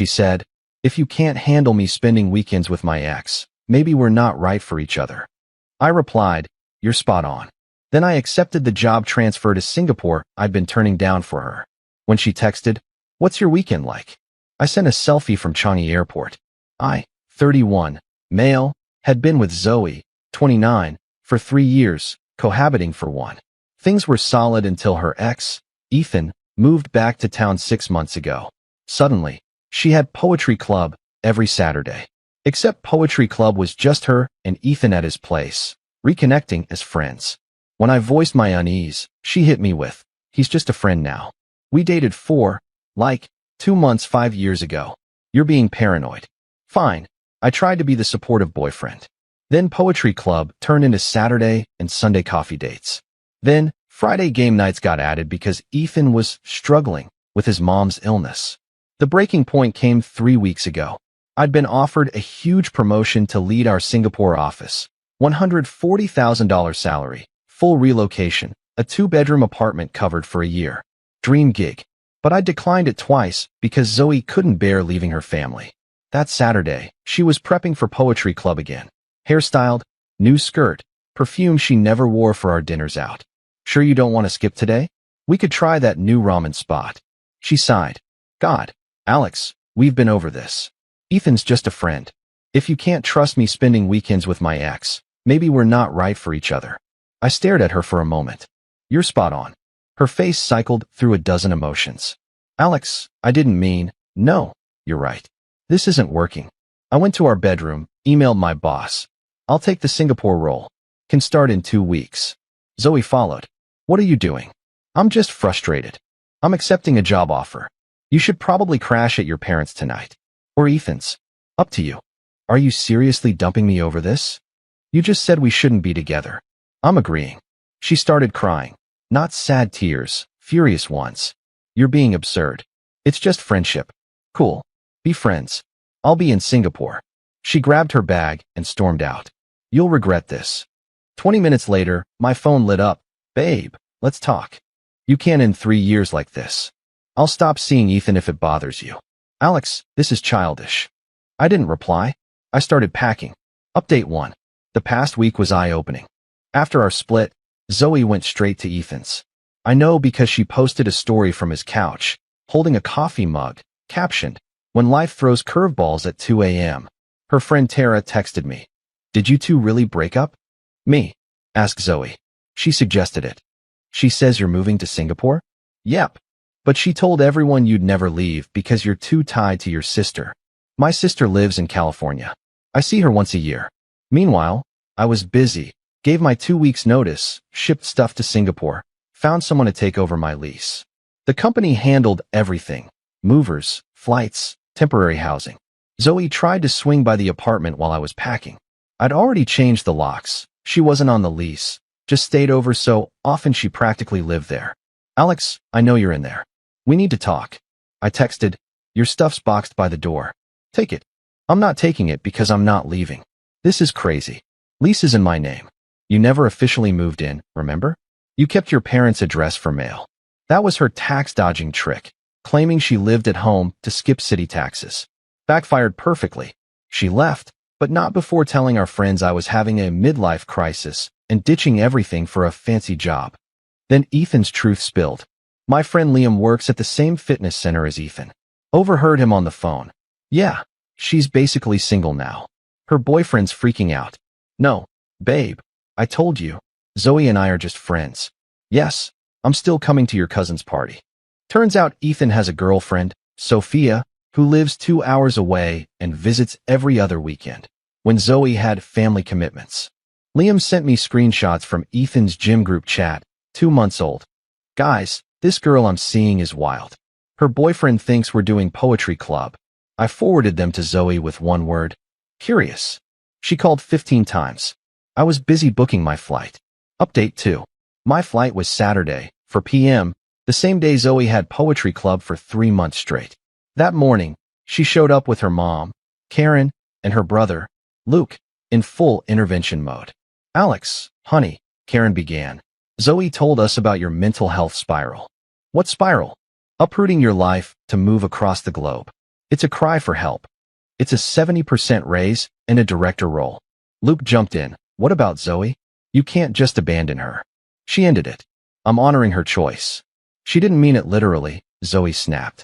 she said. If you can't handle me spending weekends with my ex, maybe we're not right for each other. I replied, you're spot on. Then I accepted the job transfer to Singapore I'd been turning down for her. When she texted, what's your weekend like? I sent a selfie from Changi Airport. I, 31, male, had been with Zoe, 29, for 3 years, cohabiting for 1. Things were solid until her ex, Ethan, moved back to town 6 months ago. Suddenly, she had poetry club every Saturday. Except poetry club was just her and Ethan at his place, reconnecting as friends. When I voiced my unease, she hit me with, he's just a friend now. We dated 2 months 5 years ago. You're being paranoid. Fine. I tried to be the supportive boyfriend. Then poetry club turned into Saturday and Sunday coffee dates. Then Friday game nights got added because Ethan was struggling with his mom's illness. The breaking point came 3 weeks ago. I'd been offered a huge promotion to lead our Singapore office, $140,000 salary, full relocation, a 2-bedroom apartment covered for a year. Dream gig. But I declined it twice because Zoe couldn't bear leaving her family. That Saturday, she was prepping for poetry club again. Hairstyled, new skirt, perfume she never wore for our dinners out. Sure you don't want to skip today? We could try that new ramen spot. She sighed. God, Alex, we've been over this. Ethan's just a friend. If you can't trust me spending weekends with my ex, maybe we're not right for each other. I stared at her for a moment. You're spot on. Her face cycled through a dozen emotions. Alex, I didn't mean, no, you're right. This isn't working. I went to our bedroom, emailed my boss. I'll take the Singapore role. Can start in 2 weeks. Zoe followed. What are you doing? I'm just frustrated. I'm accepting a job offer. You should probably crash at your parents' tonight. Or Ethan's. Up to you. Are you seriously dumping me over this? You just said we shouldn't be together. I'm agreeing. She started crying. Not sad tears, furious ones. You're being absurd. It's just friendship. Cool. Be friends. I'll be in Singapore. She grabbed her bag and stormed out. You'll regret this. 20 minutes later, my phone lit up. Babe, let's talk. You can't end 3 years like this. I'll stop seeing Ethan if it bothers you. Alex, this is childish. I didn't reply. I started packing. Update 1. The past week was eye-opening. After our split, Zoe went straight to Ethan's. I know because she posted a story from his couch, holding a coffee mug, captioned, "When life throws curveballs at 2 a.m. Her friend Tara texted me. Did you two really break up? Me? Asked Zoe. She suggested it. She says you're moving to Singapore? Yep. But she told everyone you'd never leave because you're too tied to your sister. My sister lives in California. I see her once a year. Meanwhile, I was busy, gave my 2 weeks notice, shipped stuff to Singapore, found someone to take over my lease. The company handled everything. Movers, flights, temporary housing. Zoe tried to swing by the apartment while I was packing. I'd already changed the locks. She wasn't on the lease, just stayed over so often she practically lived there. Alex, I know you're in there. We need to talk. I texted, your stuff's boxed by the door. Take it. I'm not taking it because I'm not leaving. This is crazy. Lease is in my name. You never officially moved in, remember? You kept your parents' address for mail. That was her tax-dodging trick, claiming she lived at home to skip city taxes. Backfired perfectly. She left, but not before telling our friends I was having a midlife crisis and ditching everything for a fancy job. Then Ethan's truth spilled. My friend Liam works at the same fitness center as Ethan. Overheard him on the phone. Yeah, she's basically single now. Her boyfriend's freaking out. No, babe, I told you. Zoe and I are just friends. Yes, I'm still coming to your cousin's party. Turns out Ethan has a girlfriend, Sophia, who lives 2 hours away and visits every other weekend, when Zoe had family commitments. Liam sent me screenshots from Ethan's gym group chat, 2 months old. Guys, this girl I'm seeing is wild. Her boyfriend thinks we're doing poetry club. I forwarded them to Zoe with one word. Curious. She called 15 times. I was busy booking my flight. Update 2. My flight was Saturday, 4 p.m., the same day Zoe had poetry club for 3 months straight. That morning, she showed up with her mom, Karen, and her brother, Luke, in full intervention mode. Alex, honey, Karen began. Zoe told us about your mental health spiral. What spiral? Uprooting your life to move across the globe. It's a cry for help. It's a 70% raise and a director role. Luke jumped in. What about Zoe? You can't just abandon her. She ended it. I'm honoring her choice. She didn't mean it literally, Zoe snapped.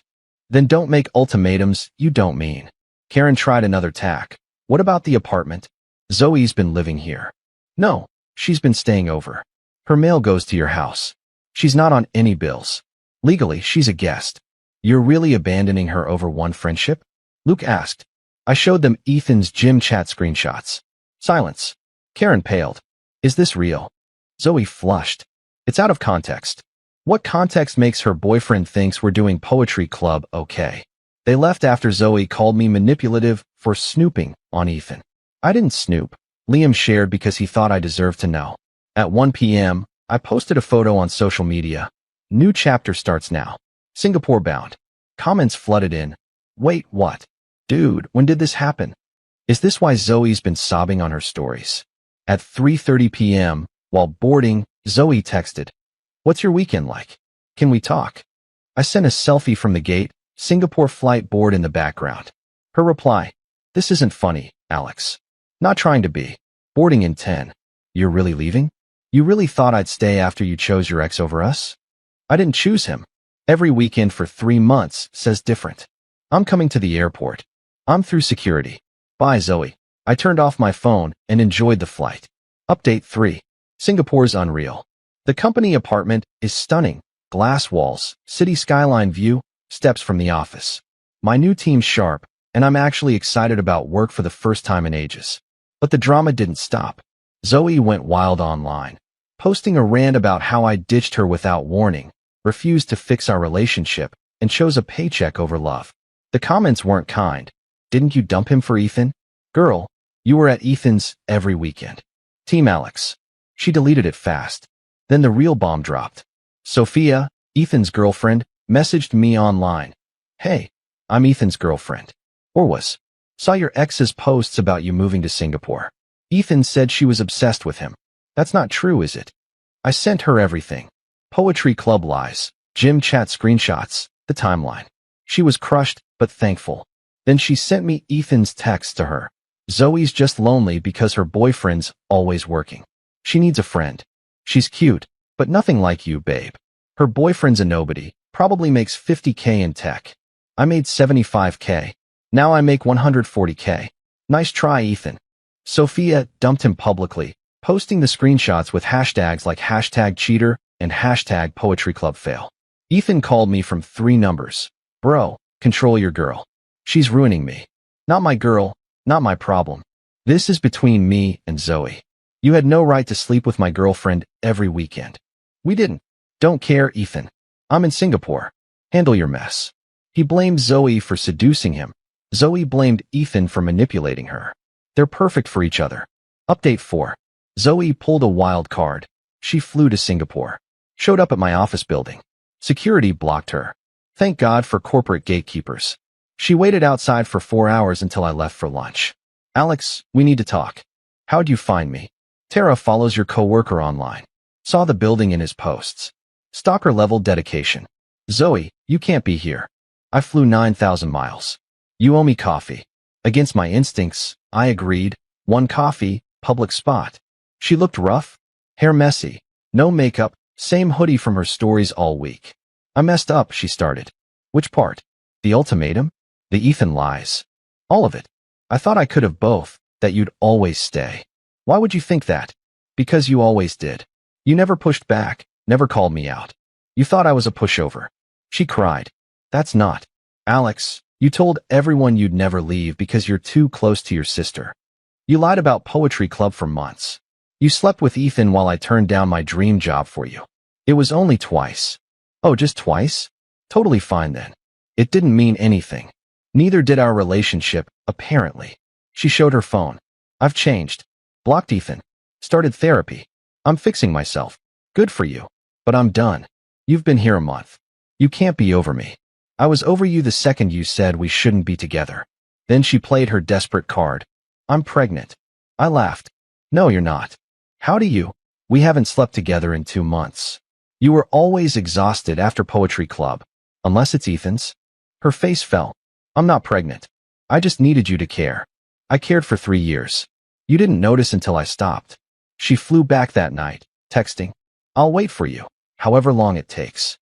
Then don't make ultimatums you don't mean. Karen tried another tack. What about the apartment? Zoe's been living here. No, she's been staying over. Her mail goes to your house. She's not on any bills. Legally, she's a guest. You're really abandoning her over one friendship? Luke asked. I showed them Ethan's gym chat screenshots. Silence. Karen paled. Is this real? Zoe flushed. It's out of context. What context makes her boyfriend thinks we're doing poetry club okay? They left after Zoe called me manipulative for snooping on Ethan. I didn't snoop. Liam shared because he thought I deserved to know. At 1 p.m., I posted a photo on social media. New chapter starts now. Singapore bound. Comments flooded in. Wait, what? Dude, when did this happen? Is this why Zoe's been sobbing on her stories? At 3:30 p.m., while boarding, Zoe texted, What's your weekend like? Can we talk? I sent a selfie from the gate, Singapore flight board in the background. Her reply, This isn't funny, Alex. Not trying to be. Boarding in 10. You're really leaving? You really thought I'd stay after you chose your ex over us? I didn't choose him. Every weekend for 3 months says different. I'm coming to the airport. I'm through security. Bye, Zoe. I turned off my phone and enjoyed the flight. Update 3. Singapore's unreal. The company apartment is stunning. Glass walls, city skyline view, steps from the office. My new team's sharp, and I'm actually excited about work for the first time in ages. But the drama didn't stop. Zoe went wild online, posting a rant about how I ditched her without warning, refused to fix our relationship, and chose a paycheck over love. The comments weren't kind. Didn't you dump him for Ethan? Girl, you were at Ethan's every weekend. Team Alex. She deleted it fast. Then the real bomb dropped. Sophia, Ethan's girlfriend, messaged me online. Hey, I'm Ethan's girlfriend. Or was. Saw your ex's posts about you moving to Singapore. Ethan said she was obsessed with him. That's not true, is it? I sent her everything. Poetry club lies, gym chat screenshots, the timeline. She was crushed, but thankful. Then she sent me Ethan's text to her. Zoe's just lonely because her boyfriend's always working. She needs a friend. She's cute, but nothing like you, babe. Her boyfriend's a nobody, probably makes $50K in tech. I made $75K. Now I make $140K. Nice try, Ethan. Sophia dumped him publicly, posting the screenshots with hashtags like #cheater and #poetryclubfail. Ethan called me from 3 numbers. Bro, control your girl. She's ruining me. Not my girl, not my problem. This is between me and Zoe. You had no right to sleep with my girlfriend every weekend. We didn't. Don't care, Ethan. I'm in Singapore. Handle your mess. He blamed Zoe for seducing him. Zoe blamed Ethan for manipulating her. They're perfect for each other. Update 4. Zoe pulled a wild card. She flew to Singapore. Showed up at my office building. Security blocked her. Thank God for corporate gatekeepers. She waited outside for 4 hours until I left for lunch. Alex, we need to talk. How'd you find me? Tara follows your coworker online. Saw the building in his posts. Stalker-level dedication. Zoe, you can't be here. I flew 9,000 miles. You owe me coffee. Against my instincts, I agreed. 1 coffee, public spot. She looked rough. Hair messy. No makeup. Same hoodie from her stories all week. I messed up, she started. Which part? The ultimatum? The Ethan lies. All of it. I thought I could have both, that you'd always stay. Why would you think that? Because you always did. You never pushed back, never called me out. You thought I was a pushover. She cried. That's not. Alex, you told everyone you'd never leave because you're too close to your sister. You lied about poetry club for months. You slept with Ethan while I turned down my dream job for you. It was only twice. Oh, just twice? Totally fine then. It didn't mean anything. Neither did our relationship, apparently. She showed her phone. I've changed. Blocked Ethan. Started therapy. I'm fixing myself. Good for you. But I'm done. You've been here a month. You can't be over me. I was over you the second you said we shouldn't be together. Then she played her desperate card. I'm pregnant. I laughed. No, you're not. How do you? We haven't slept together in 2 months. You were always exhausted after poetry club. Unless it's Ethan's. Her face fell. I'm not pregnant. I just needed you to care. I cared for 3 years. You didn't notice until I stopped. She flew back that night, texting, I'll wait for you, however long it takes.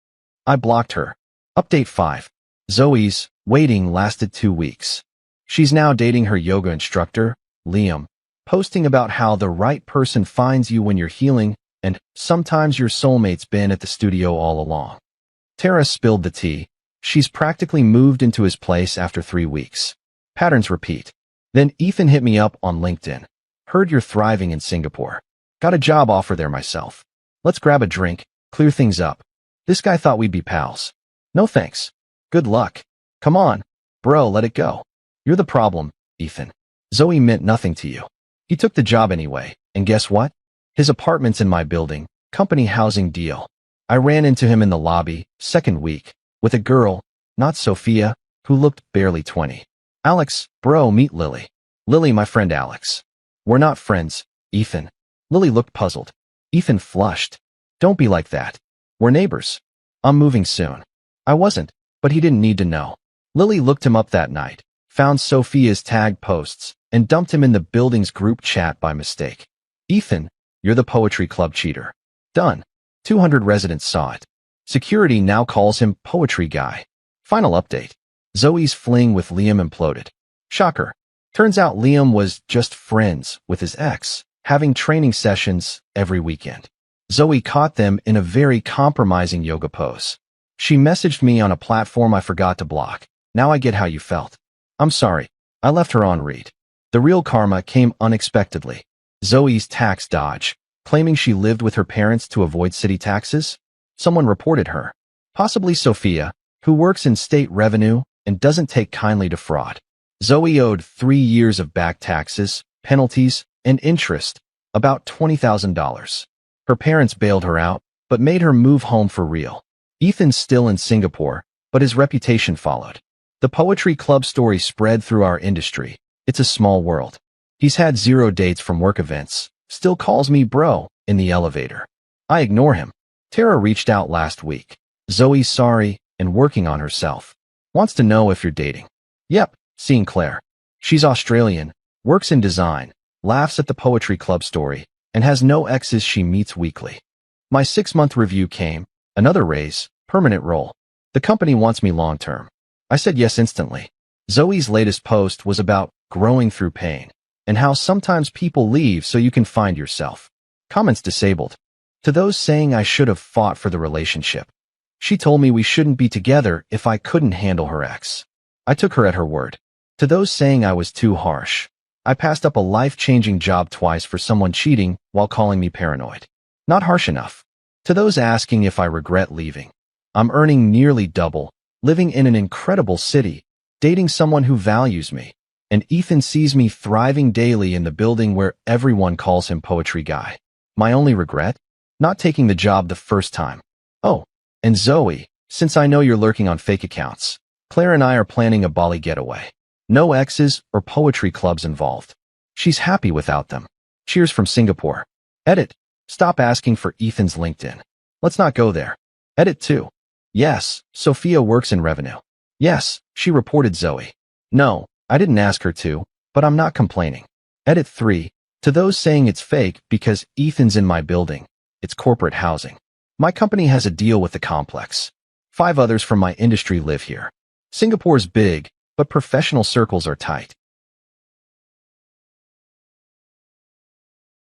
I blocked her. Update 5. Zoe's waiting lasted 2 weeks. She's now dating her yoga instructor, Liam, posting about how the right person finds you when you're healing, and sometimes your soulmate's been at the studio all along. Tara spilled the tea. She's practically moved into his place after 3 weeks. Patterns repeat. Then Ethan hit me up on LinkedIn. Heard you're thriving in Singapore. Got a job offer there myself. Let's grab a drink, clear things up. This guy thought we'd be pals. No thanks. Good luck. Come on. Bro, let it go. You're the problem, Ethan. Zoe meant nothing to you. He took the job anyway, and guess what? His apartment's in my building, company housing deal. I ran into him in the lobby, second week, with a girl, not Sophia, who looked barely 20. Alex, bro, meet Lily. Lily, my friend Alex. We're not friends, Ethan. Lily looked puzzled. Ethan flushed. Don't be like that. We're neighbors. I'm moving soon. I wasn't, but he didn't need to know. Lily looked him up that night, found Sophia's tagged posts, and dumped him in the building's group chat by mistake. Ethan, you're the poetry club cheater. Done. 200 residents saw it. Security now calls him Poetry Guy. Final update. Zoe's fling with Liam imploded. Shocker. Turns out Liam was just friends with his ex, having training sessions every weekend. Zoe caught them in a very compromising yoga pose. She messaged me on a platform I forgot to block. Now I get how you felt. I'm sorry. I left her on read. The real karma came unexpectedly. Zoe's tax dodge, claiming she lived with her parents to avoid city taxes. Someone reported her. Possibly Sophia, who works in state revenue and doesn't take kindly to fraud. Zoe owed 3 years of back taxes, penalties, and interest, about $20,000. Her parents bailed her out, but made her move home for real. Ethan's still in Singapore, but his reputation followed. The poetry club story spread through our industry. It's a small world. He's had 0 dates from work events, still calls me bro in the elevator. I ignore him. Tara reached out last week. Zoe's sorry and working on herself. Wants to know if you're dating. Yep, seeing Claire. She's Australian, works in design, laughs at the poetry club story, and has no exes she meets weekly. My 6-month review came, another raise, permanent role. The company wants me long-term. I said yes instantly. Zoe's latest post was about growing through pain, and how sometimes people leave so you can find yourself. Comments disabled. To those saying I should have fought for the relationship. She told me we shouldn't be together if I couldn't handle her ex. I took her at her word. To those saying I was too harsh. I passed up a life-changing job twice for someone cheating while calling me paranoid. Not harsh enough. To those asking if I regret leaving. I'm earning nearly double, living in an incredible city, dating someone who values me, and Ethan sees me thriving daily in the building where everyone calls him Poetry Guy. My only regret? Not taking the job the first time. Oh, and Zoe, since I know you're lurking on fake accounts, Claire and I are planning a Bali getaway. No exes or poetry clubs involved. She's happy without them. Cheers from Singapore. Edit. Stop asking for Ethan's LinkedIn. Let's not go there. Edit 2. Yes, Sophia works in revenue. Yes, she reported Zoe. No, I didn't ask her to, but I'm not complaining. Edit 3. To those saying it's fake because Ethan's in my building, it's corporate housing. My company has a deal with the complex. 5 others from my industry live here. Singapore's big, but professional circles are tight.